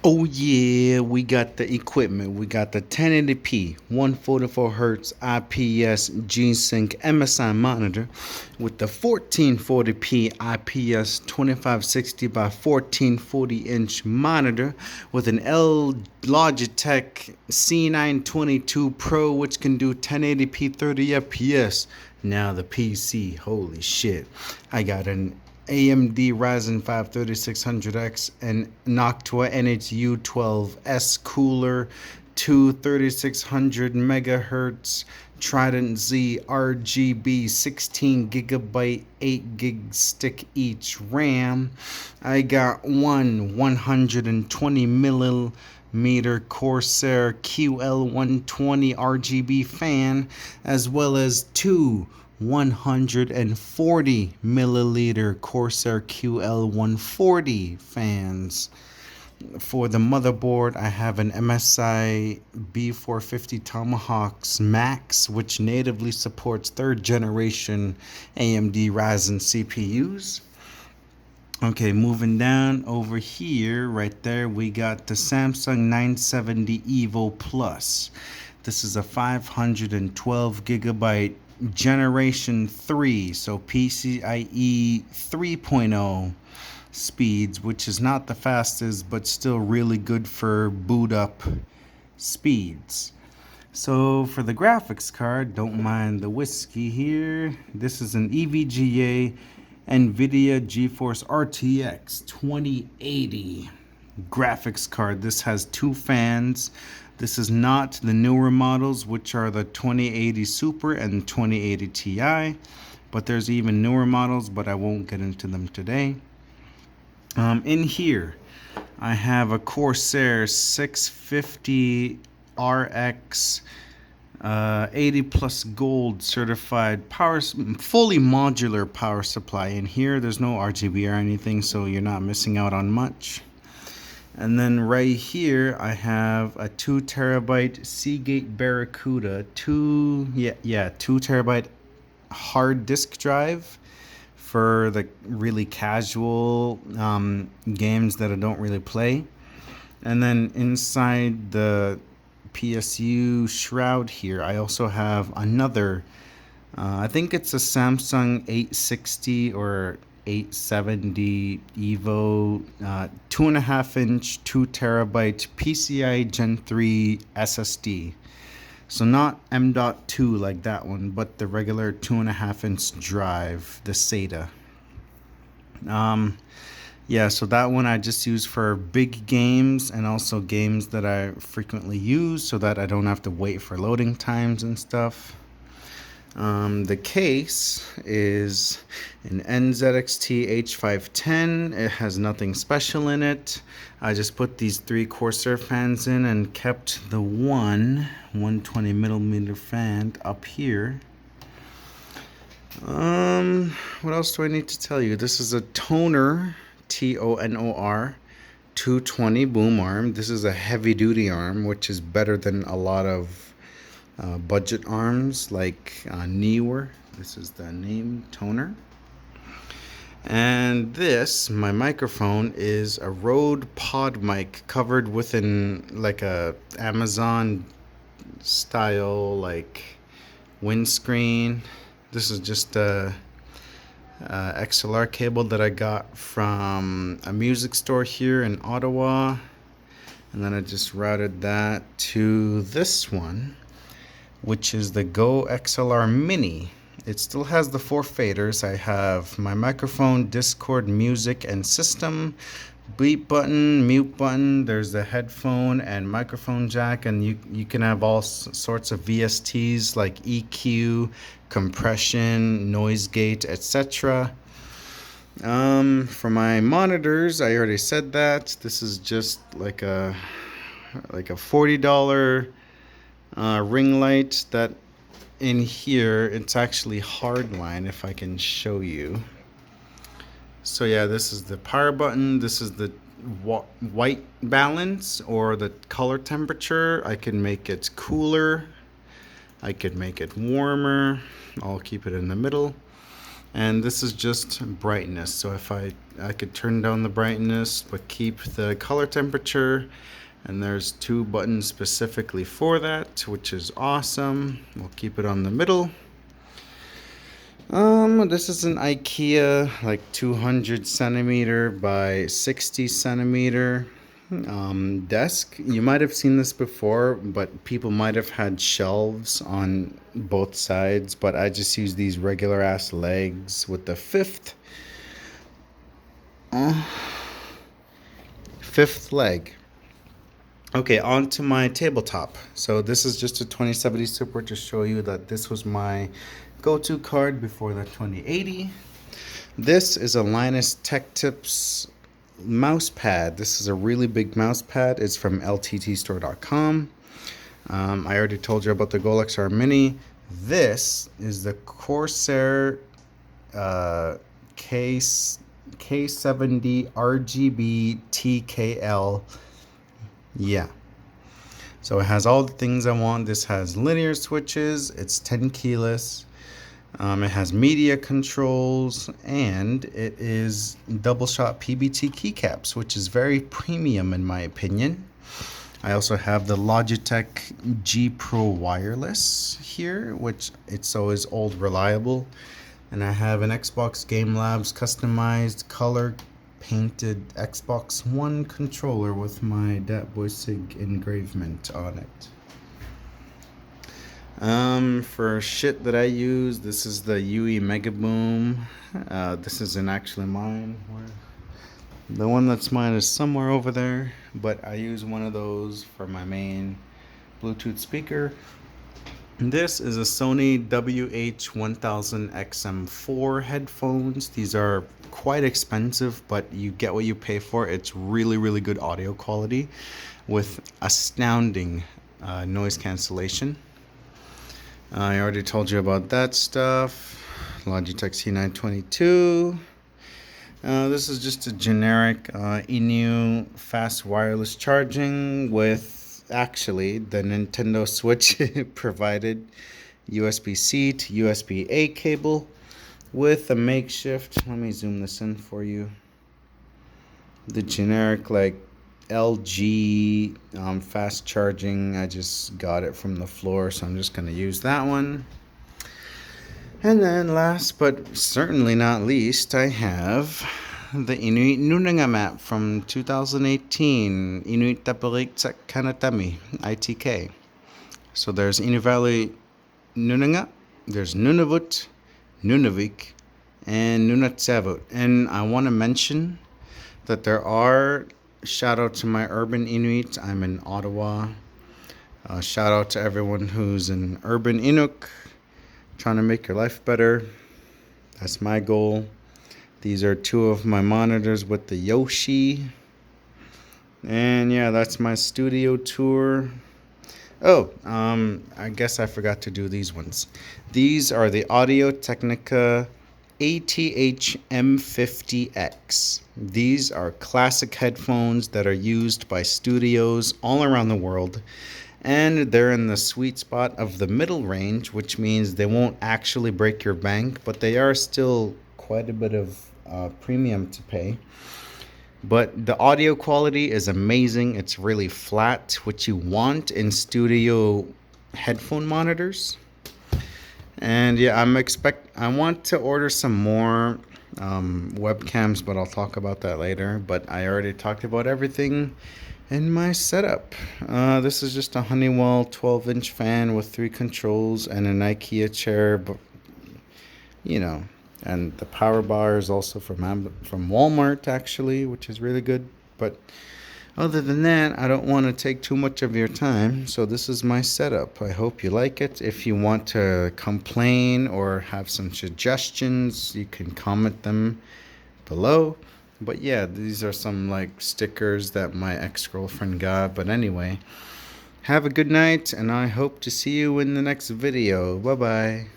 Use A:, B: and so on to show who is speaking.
A: Oh yeah, we got the equipment. We got the 1080p, 144 hertz IPS G-Sync MSI monitor with the 1440p IPS 2560 by 1440 inch monitor with an Logitech C922 Pro, which can do 1080p 30 FPS. Now the PC, holy shit. I got an AMD Ryzen 5 3600X and Noctua NHU12S cooler, two 3600 megahertz Trident Z RGB 16 gigabyte 8 gig stick each RAM. I got one 120 millimeter Corsair QL120 RGB fan, as well as two 140 milliliter Corsair QL140 fans. For the motherboard, I have an MSI B450 Tomahawks Max, which natively supports third generation AMD Ryzen CPUs. Okay, moving down over here, right there, we got the Samsung 970 Evo Plus. This is a 512 gigabyte Generation 3, so PCIe 3.0 speeds, which is not the fastest, but still really good for boot up speeds. So for the graphics card, don't mind the whiskey here. This is an EVGA NVIDIA GeForce RTX 2080 graphics card. This has two fans. This is not the newer models, which are the 2080 Super and 2080 Ti, but there's even newer models, but I won't get into them today. In here, I have a Corsair 650 RX 80 plus gold certified power, fully modular power supply. In here, there's no RGB or anything, so you're not missing out on much. And then right here, I have a 2 terabyte Seagate Barracuda, 2 terabyte hard disk drive for the really casual games that I don't really play. And then inside the PSU shroud here, I also have another, I think it's a Samsung 860 or 870 Evo 2.5 inch 2 terabyte PCI Gen 3 SSD. So not M.2 like that one, but the regular 2.5 inch drive, the SATA. Yeah, so that one I just use for big games and also games that I frequently use so that I don't have to wait for loading times and stuff. The case is an NZXT H510. It has nothing special in it. I just put these three Corsair fans in and kept the 120 millimeter fan up here. What else do I need to tell you? This is a Tonor, TONOR 220 boom arm. This is a heavy duty arm, which is better than a lot of budget arms like Neewer. This is the name, Tonor. And this, my microphone, is a Rode Pod mic covered within like a Amazon style like windscreen. This is just a XLR cable that I got from a music store here in Ottawa, and then I just routed that to this one, which is the Go XLR Mini. It still has the 4 faders. I have my microphone, Discord, music, and system, beep button, mute button. There's the headphone and microphone jack, and you can have all sorts of VSTs like EQ, compression, noise gate, etc. For my monitors, I already said that. This is just like a $40 ring light that in here, it's actually hardline, if I can show you. So yeah, this is the power button. This is the white balance or the color temperature. I can make it cooler. I could make it warmer. I'll keep it in the middle. And this is just brightness. So if I could turn down the brightness but keep the color temperature, and there's 2 buttons specifically for that, which is awesome. We'll keep it on the middle. This is an IKEA like 200 centimeter by 60 centimeter desk. You might have seen this before, but people might have had shelves on both sides, but I just use these regular ass legs with the fifth leg. Okay, on to my tabletop. So this is just a 2070 Super to show you that this was my go-to card before the 2080. This is a Linus Tech Tips mouse pad. This is a really big mouse pad. It's from lttstore.com. I already told you about the Golex R Mini. This is the Corsair K70 RGB TKL. Yeah. So it has all the things I want. This has linear switches. It's 10 keyless. It has media controls, and it is double shot PBT keycaps, which is very premium in my opinion. I also have the Logitech G Pro wireless here, which it's always old reliable. And I have an Xbox Game Labs customized color painted Xbox One controller with my Dat Boy Sig engravement on it. For shit that I use, this is the UE Mega Boom. This isn't actually mine. The one that's mine is somewhere over there, but I use one of those for my main Bluetooth speaker. This is a Sony WH-1000XM4 headphones. These are quite expensive, but you get what you pay for. It's really, really good audio quality with astounding noise cancellation. I already told you about that stuff. Logitech C922. This is just a generic Inu fast wireless charging with actually the Nintendo Switch provided USB-C to USB-A cable with a makeshift, let me zoom this in for you, the generic like LG fast charging. I just got it from the floor, so I'm just going to use that one. And then last but certainly not least, I have the Inuit Nunanga map from 2018, Inuit Taparik Kanatami, ITK. So there's Inuvali Nunanga, there's Nunavut, Nunavik, and Nunatsavut. And I want to mention that there are, shout out to my urban Inuit. I'm in Ottawa. Shout out to everyone who's an urban Inuk, trying to make your life better. That's my goal. These are 2 of my monitors with the Yoshi. And yeah, that's my studio tour. Oh, I guess I forgot to do these ones. These are the Audio Technica ATH M50X. These are classic headphones that are used by studios all around the world, and they're in the sweet spot of the middle range, which means they won't actually break your bank, but they are still quite a bit of premium to pay. But the audio quality is amazing. It's really flat, which you want in studio headphone monitors. And yeah, I want to order some more webcams, but I'll talk about that later. But I already talked about everything in my setup. This is just a Honeywell 12-inch fan with 3 controls and an IKEA chair, but you know, and the power bar is also from Walmart actually, which is really good. But other than that, I don't want to take too much of your time, so this is my setup. I hope you like it. If you want to complain or have some suggestions, you can comment them below. But yeah, these are some like stickers that my ex-girlfriend got. But anyway, have a good night, and I hope to see you in the next video. Bye-bye.